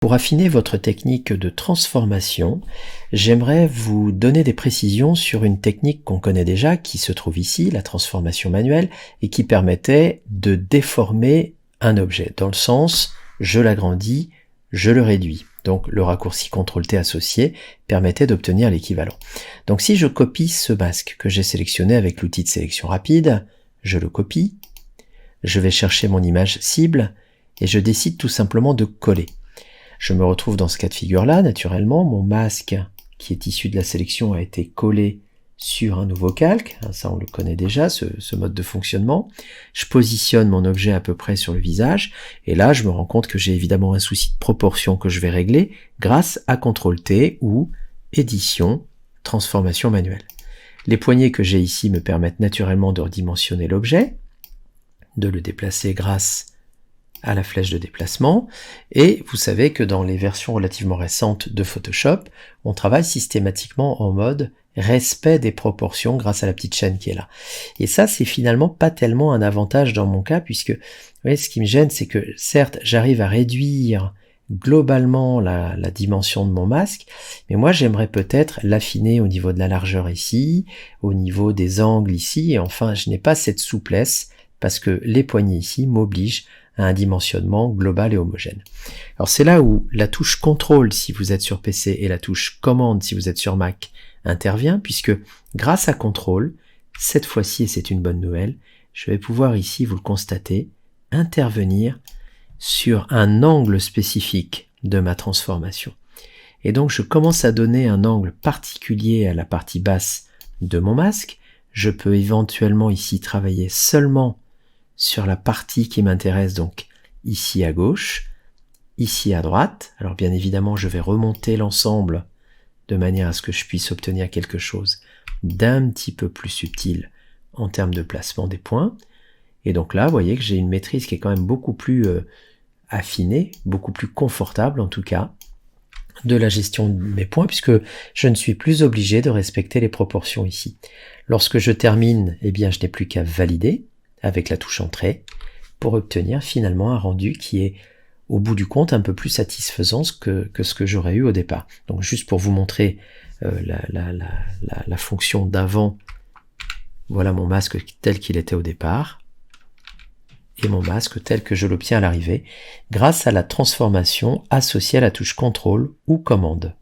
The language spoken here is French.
Pour affiner votre technique de transformation, j'aimerais vous donner des précisions sur une technique qu'on connaît déjà, qui se trouve ici, la transformation manuelle, et qui permettait de déformer un objet, dans le sens, je l'agrandis, je le réduis. Donc le raccourci CTRL-T associé permettait d'obtenir l'équivalent. Donc si je copie ce masque que j'ai sélectionné avec l'outil de sélection rapide, je le copie, je vais chercher mon image cible, et je décide tout simplement de coller. Je me retrouve dans ce cas de figure-là, naturellement, mon masque qui est issu de la sélection a été collé sur un nouveau calque, ça on le connaît déjà, ce mode de fonctionnement. Je positionne mon objet à peu près sur le visage, et là je me rends compte que j'ai évidemment un souci de proportion que je vais régler grâce à CTRL-T ou Édition, Transformation manuelle. Les poignées que j'ai ici me permettent naturellement de redimensionner l'objet, de le déplacer grâce à la flèche de déplacement, et vous savez que dans les versions relativement récentes de Photoshop, on travaille systématiquement en mode respect des proportions grâce à la petite chaîne qui est là. Et ça, c'est finalement pas tellement un avantage dans mon cas, puisque vous voyez, ce qui me gêne, c'est que certes, j'arrive à réduire globalement la dimension de mon masque, mais moi j'aimerais peut-être l'affiner au niveau de la largeur ici, au niveau des angles ici, et enfin je n'ai pas cette souplesse, parce que les poignées ici m'obligent à un dimensionnement global et homogène. Alors c'est là où la touche CTRL si vous êtes sur PC et la touche commande si vous êtes sur Mac intervient, puisque grâce à CTRL, cette fois-ci, et c'est une bonne nouvelle, je vais pouvoir ici, vous le constatez, intervenir sur un angle spécifique de ma transformation. Et donc je commence à donner un angle particulier à la partie basse de mon masque. Je peux éventuellement ici travailler seulement sur la partie qui m'intéresse, donc ici à gauche, ici à droite. Alors bien évidemment, je vais remonter l'ensemble de manière à ce que je puisse obtenir quelque chose d'un petit peu plus subtil en termes de placement des points. Et donc là, vous voyez que j'ai une maîtrise qui est quand même beaucoup plus affinée, beaucoup plus confortable en tout cas, de la gestion de mes points, puisque je ne suis plus obligé de respecter les proportions ici. Lorsque je termine, eh bien, je n'ai plus qu'à valider avec la touche Entrée pour obtenir finalement un rendu qui est au bout du compte un peu plus satisfaisant que ce que j'aurais eu au départ. Donc juste pour vous montrer la fonction d'avant, voilà mon masque tel qu'il était au départ et mon masque tel que je l'obtiens à l'arrivée grâce à la transformation associée à la touche CTRL ou commande.